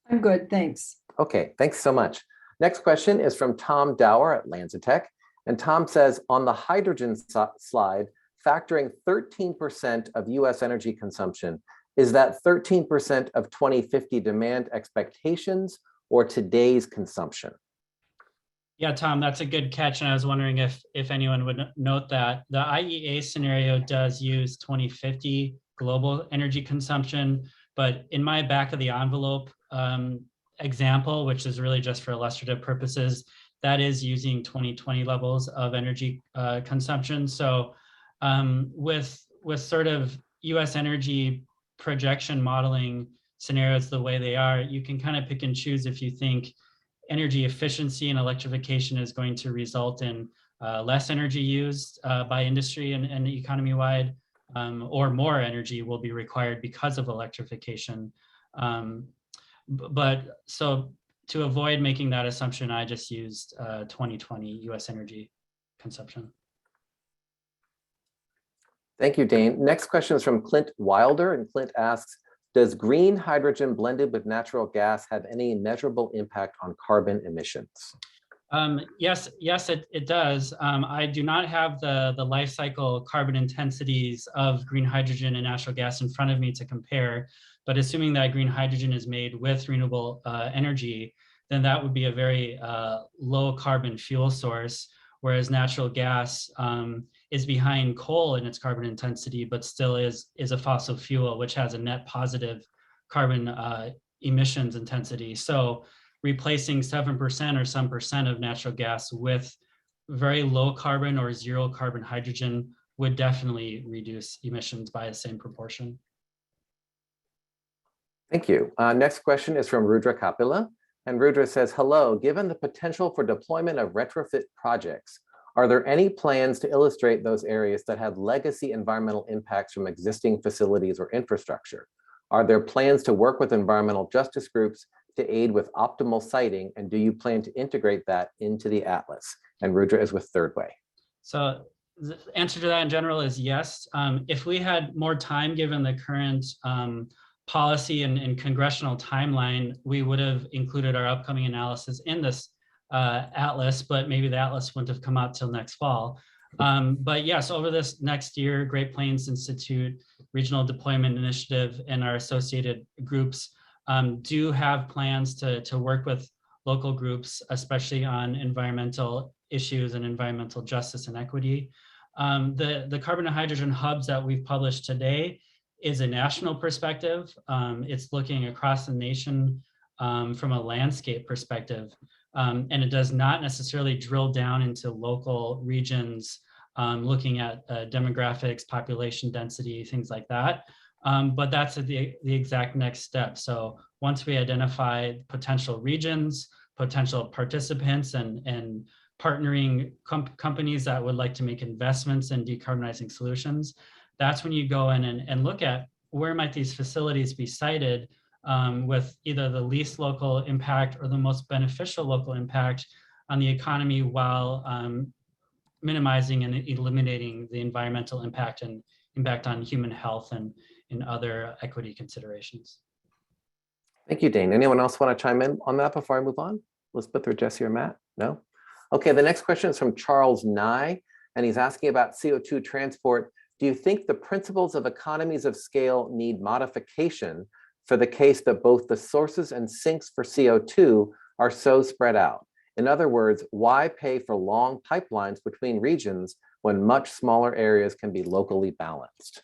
I'm good, thanks. Okay, thanks so much. Next question is from Tom Dower at Lancetech. And Tom says, on the hydrogen slide, factoring 13% of US energy consumption, is that 13% of 2050 demand expectations or today's consumption? Yeah, Tom, that's a good catch. And I was wondering if anyone would note that the IEA scenario does use 2050 global energy consumption, but in my back of the envelope example, which is really just for illustrative purposes, that is using 2020 levels of energy consumption. So with sort of US energy projection modeling scenarios the way they are, you can kind of pick and choose if you think energy efficiency and electrification is going to result in less energy used by industry and economy-wide, or more energy will be required because of electrification. But so to avoid making that assumption, I just used 2020 US energy consumption. Thank you, Dane. Next question is from Clint Wilder, and Clint asks, does green hydrogen blended with natural gas have any measurable impact on carbon emissions? Yes, it does. I do not have the life cycle carbon intensities of green hydrogen and natural gas in front of me to compare, but assuming that green hydrogen is made with renewable energy, then that would be a very low carbon fuel source, whereas natural gas is behind coal in its carbon intensity, but still is a fossil fuel, which has a net positive carbon emissions intensity. So replacing 7% or some percent of natural gas with very low carbon or zero carbon hydrogen would definitely reduce emissions by the same proportion. Thank you. Next question is from Rudra Kapila. And Rudra says, hello, given the potential for deployment of retrofit projects, are there any plans to illustrate those areas that have legacy environmental impacts from existing facilities or infrastructure? Are there plans to work with environmental justice groups to aid with optimal siting? And do you plan to integrate that into the Atlas? And Rudra is with Third Way. So the answer to that in general is yes. If we had more time given the current policy and congressional timeline, we would have included our upcoming analysis in this Atlas, but maybe the Atlas wouldn't have come out till next fall. But yes, over this next year, Great Plains Institute, Regional Deployment Initiative, and our associated groups do have plans to work with local groups, especially on environmental issues and environmental justice and equity. The carbon and hydrogen hubs that we've published today is a national perspective. It's looking across the nation from a landscape perspective. And it does not necessarily drill down into local regions, looking at demographics, population density, things like that. But that's the exact next step. So once we identify potential regions, potential participants, and partnering companies that would like to make investments in decarbonizing solutions, that's when you go in and look at where might these facilities be sited with either the least local impact or the most beneficial local impact on the economy, while minimizing and eliminating the environmental impact and impact on human health and other equity considerations. Thank you, Dane. Anyone else want to chime in on that before I move on? Elizabeth or Jessie or Matt? No? Okay, the next question is from Charles Nye, and he's asking about CO2 transport. Do you think the principles of economies of scale need modification for the case that both the sources and sinks for CO2 are so spread out? In other words, why pay for long pipelines between regions when much smaller areas can be locally balanced?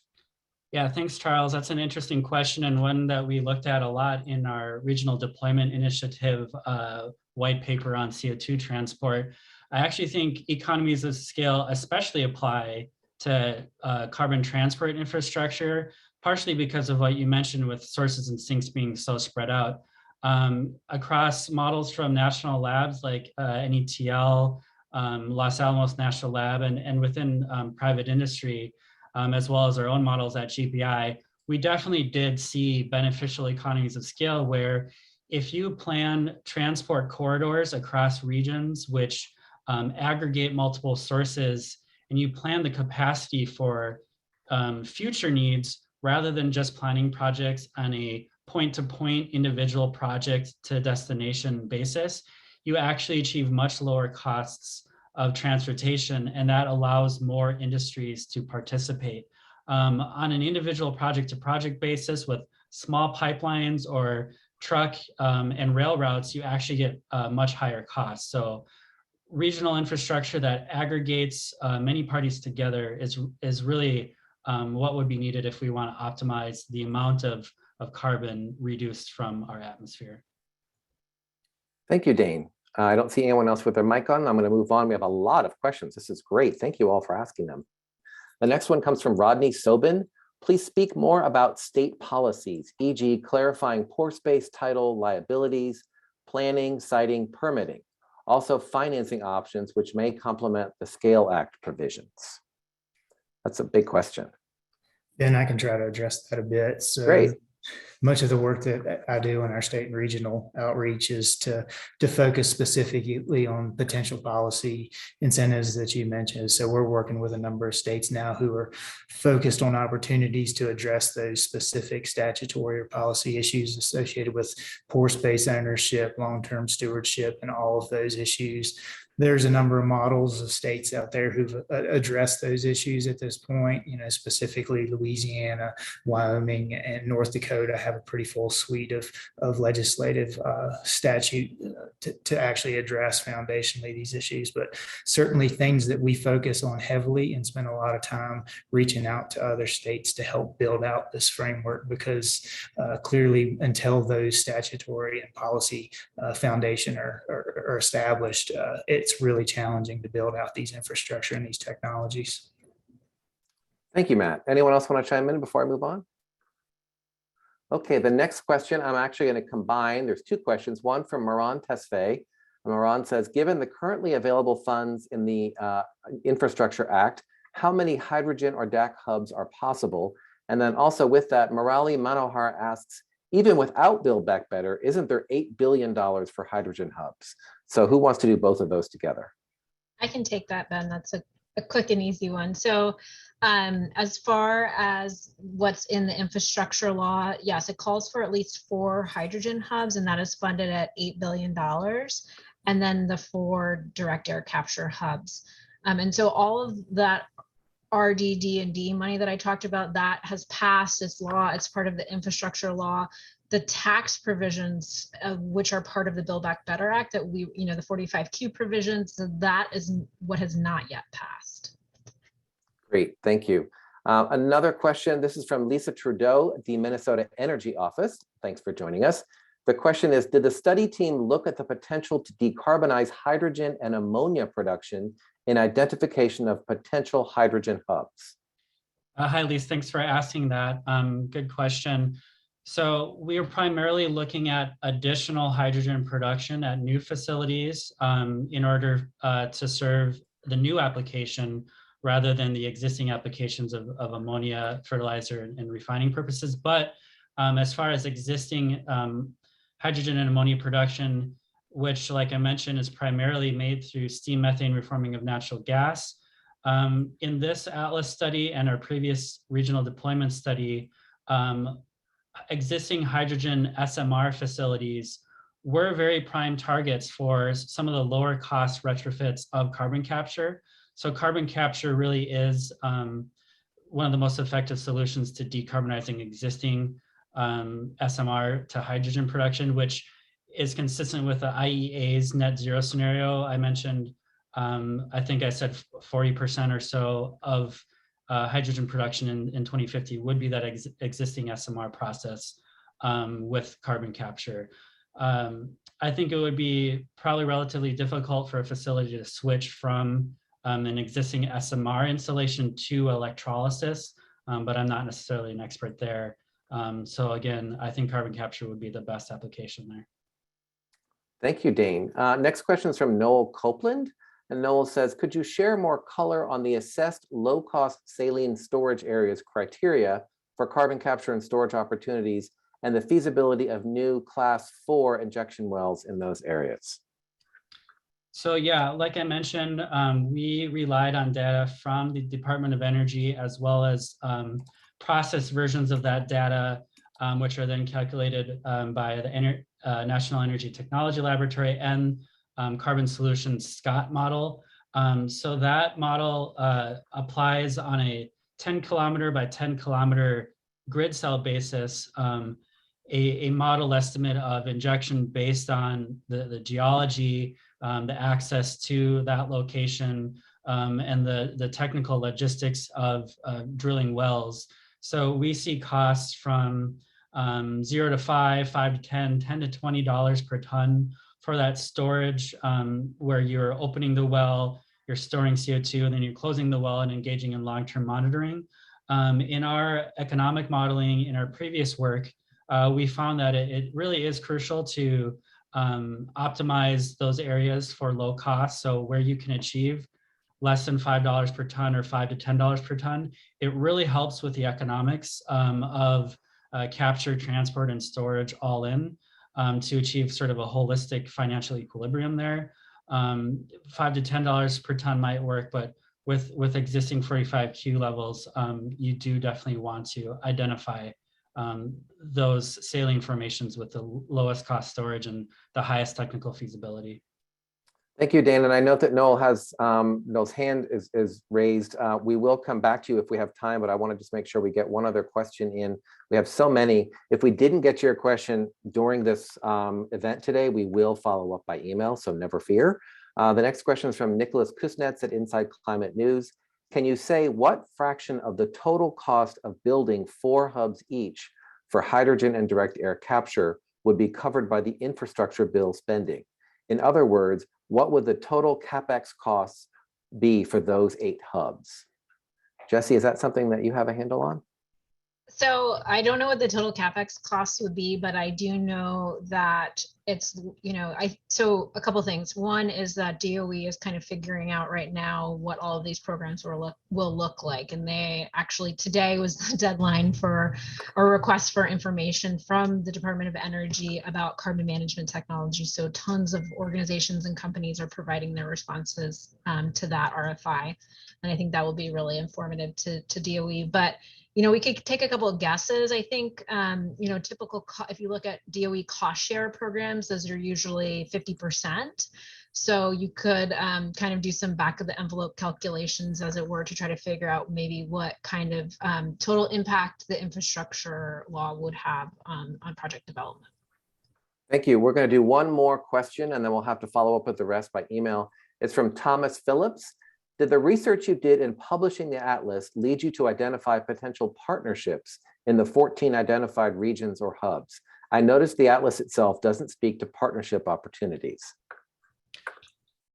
Yeah, thanks, Charles. That's an interesting question, and one that we looked at a lot in our Regional Deployment Initiative white paper on CO2 transport. I actually think economies of scale especially apply to carbon transport infrastructure, partially because of what you mentioned with sources and sinks being so spread out. Across models from national labs like NETL, Los Alamos National Lab, and within private industry, as well as our own models at GPI, we definitely did see beneficial economies of scale where if you plan transport corridors across regions which aggregate multiple sources, and you plan the capacity for future needs rather than just planning projects on a point-to-point individual project to destination basis, you actually achieve much lower costs of transportation, and that allows more industries to participate. On an individual project-to-project basis with small pipelines or truck and rail routes, you actually get much higher costs. So regional infrastructure that aggregates many parties together is really what would be needed if we want to optimize the amount of carbon reduced from our atmosphere. Thank you, Dane. I don't see anyone else with their mic on. I'm going to move on. We have a lot of questions. This is great. Thank you all for asking them. The next one comes from Rodney Sobin. Please speak more about state policies, e.g. clarifying pore space title liabilities, planning, siting, permitting. Also financing options which may complement the SCALE Act provisions. That's a big question. Ben, I can try to address that a bit. So Great. Much of the work that I do in our state and regional outreach is to focus specifically on potential policy incentives that you mentioned. So we're working with a number of states now who are focused on opportunities to address those specific statutory or policy issues associated with pore space ownership, long-term stewardship, and all of those issues. There's a number of models of states out there who've addressed those issues at this point, specifically Louisiana, Wyoming, and North Dakota have a pretty full suite of legislative statute to actually address foundationally these issues. But certainly things that we focus on heavily and spend a lot of time reaching out to other states to help build out this framework, because clearly until those statutory and policy foundation are established, it's really challenging to build out these infrastructure and these technologies. Thank you, Matt. Anyone else want to chime in before I move on? Okay, the next question I'm actually going to combine. There's two questions, one from Maran Tesfaye. Maran says, given the currently available funds in the Infrastructure Act, how many hydrogen or DAC hubs are possible? And then also with that, Murali Manohar asks, even without Build Back Better, isn't there $8 billion for hydrogen hubs? So who wants to do both of those together? I can take that, Ben. That's a quick and easy one. So as far as what's in the infrastructure law, yes, it calls for at least 4 hydrogen hubs, and that is funded at $8 billion. And then the 4 direct air capture hubs. And so all of that RDD&D money that I talked about, that has passed its law. It's part of the infrastructure law. The tax provisions, which are part of the Build Back Better Act, that we, the 45Q provisions, that is what has not yet passed. Great, thank you. Another question, this is from Lisa Trudeau, the Minnesota Energy Office. Thanks for joining us. The question is, did the study team look at the potential to decarbonize hydrogen and ammonia production in identification of potential hydrogen hubs? Hi, Lisa, thanks for asking that. Good question. So we are primarily looking at additional hydrogen production at new facilities in order to serve the new application rather than the existing applications of ammonia, fertilizer, and refining purposes. But as far as existing hydrogen and ammonia production, which, like I mentioned, is primarily made through steam methane reforming of natural gas. In this ATLAS study and our previous regional deployment study, existing hydrogen SMR facilities were very prime targets for some of the lower cost retrofits of carbon capture. So carbon capture really is one of the most effective solutions to decarbonizing existing SMR to hydrogen production, which is consistent with the IEA's net zero scenario. I mentioned, I think I said 40% or so of hydrogen production in 2050 would be that existing SMR process with carbon capture. I think it would be probably relatively difficult for a facility to switch from an existing SMR installation to electrolysis, but I'm not necessarily an expert there. So again, I think carbon capture would be the best application there. Thank you, Dane. Next question is from Noel Copeland. And Noel says, could you share more color on the assessed low-cost saline storage areas criteria for carbon capture and storage opportunities and the feasibility of new class 4 injection wells in those areas? So yeah, like I mentioned, we relied on data from the Department of Energy as well as process versions of that data which are then calculated by the National Energy Technology Laboratory and Carbon Solutions SCOT model. So that model applies on a 10 kilometer by 10 kilometer grid cell basis, a model estimate of injection based on the geology, the access to that location, and the technical logistics of drilling wells. So we see costs from 0 to 5, 5 to 10, $10 to $20 per ton for that storage, where you're opening the well, you're storing CO2, and then you're closing the well and engaging in long-term monitoring. In our economic modeling, in our previous work, we found that it really is crucial to optimize those areas for low cost. So where you can achieve less than $5 per ton or $5 to $10 per ton, it really helps with the economics of capture, transport, and storage all in to achieve sort of a holistic financial equilibrium there. $5 to $10 per ton might work, but with existing 45Q levels, you do definitely want to identify those salient formations with the lowest cost storage and the highest technical feasibility. Thank you, Dane. And I note that Noel's hand is raised. We will come back to you if we have time, but I want to just make sure we get one other question in. We have so many. If we didn't get to your question during this event today, we will follow up by email, so never fear. The next question is from Nicholas Kuznets at Inside Climate News. Can you say what fraction of the total cost of building 4 hubs each for hydrogen and direct air capture would be covered by the infrastructure bill spending? In other words, what would the total Capex costs be for those 8 hubs? Jessie, is that something that you have a handle on? So I don't know what the total Capex costs would be, but I do know that it's, so a couple things. One is that DOE is kind of figuring out right now what all of these programs will look like. And they actually, today was the deadline for a request for information from the Department of Energy about carbon management technology. So tons of organizations and companies are providing their responses to that RFI. And I think that will be really informative to DOE. But we could take a couple of guesses. I think, typical, if you look at DOE cost share programs, those are usually 50%. So you could kind of do some back of the envelope calculations, as it were, to try to figure out maybe what kind of total impact the infrastructure law would have on project development. Thank you. We're going to do one more question, and then we'll have to follow up with the rest by email. It's from Thomas Phillips. Did the research you did in publishing the atlas lead you to identify potential partnerships in the 14 identified regions or hubs? I noticed the atlas itself doesn't speak to partnership opportunities.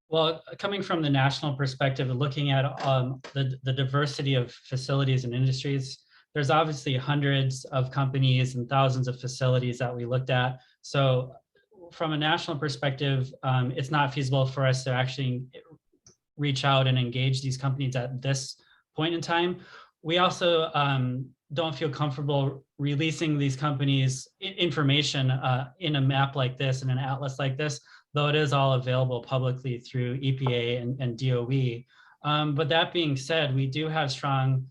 Well, coming from the national perspective and looking at the diversity of facilities and industries, there's obviously hundreds of companies and thousands of facilities that we looked at. So from a national perspective, it's not feasible for us to actually reach out and engage these companies at this point in time. We also don't feel comfortable releasing these companies information in a map like this, in an atlas like this, though it is all available publicly through EPA and DOE. But that being said, we do have strong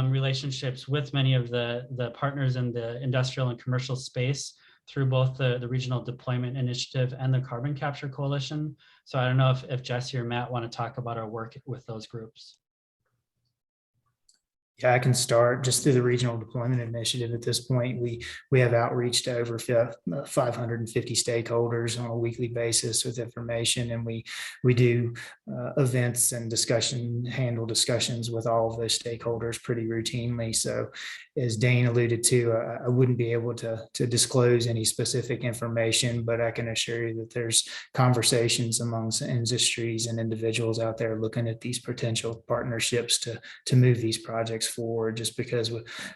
relationships with many of the partners in the industrial and commercial space through both the Regional Deployment Initiative and the Carbon Capture Coalition. So I don't know if Jessie or Matt want to talk about our work with those groups. Yeah, I can start just through the Regional Deployment Initiative. At this point, we have outreach to over 550 stakeholders on a weekly basis with information, and we do events and handle discussions with all of those stakeholders pretty routinely. So as Dane alluded to, I wouldn't be able to disclose any specific information, but I can assure you that there's conversations amongst industries and individuals out there looking at these potential partnerships to move these projects forward, just because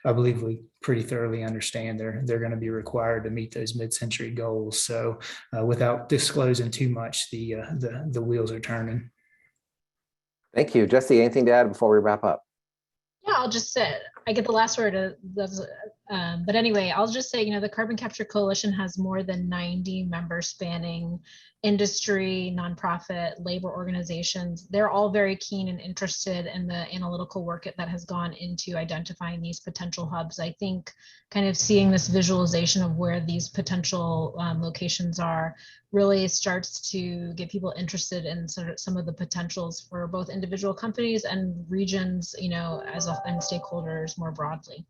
I believe we pretty thoroughly understand they're going to be required to meet those mid-century goals. So without disclosing too much, the wheels are turning. Thank you. Jessie, anything to add before we wrap up? Yeah, I'll just say, I get the last word. But anyway, I'll just say, the Carbon Capture Coalition has more than 90 members spanning industry, nonprofit, labor organizations. They're all very keen and interested in the analytical work that has gone into identifying these potential hubs. I think kind of seeing this visualization of where these potential locations are really starts to get people interested in sort of some of the potentials for both individual companies and regions, and stakeholders more broadly.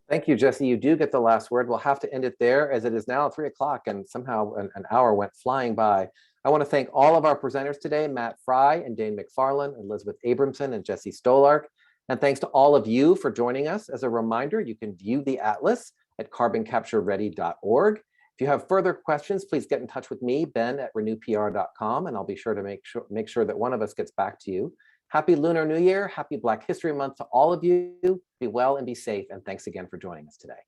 Thank you, Jessie. You do get the last word. We'll have to end it there as it is now 3 o'clock and somehow an hour went flying by. I want to thank all of our presenters today, Matt Fry and Dane McFarlane, Elizabeth Abramson and Jessie Stolark. And thanks to all of you for joining us. As a reminder, you can view the atlas at carboncaptureready.org. If you have further questions, please get in touch with me, Ben at renewpr.com, and I'll be sure to make sure that one of us gets back to you. Happy Lunar New Year, happy Black History Month to all of you. Be well and be safe, and thanks again for joining us today.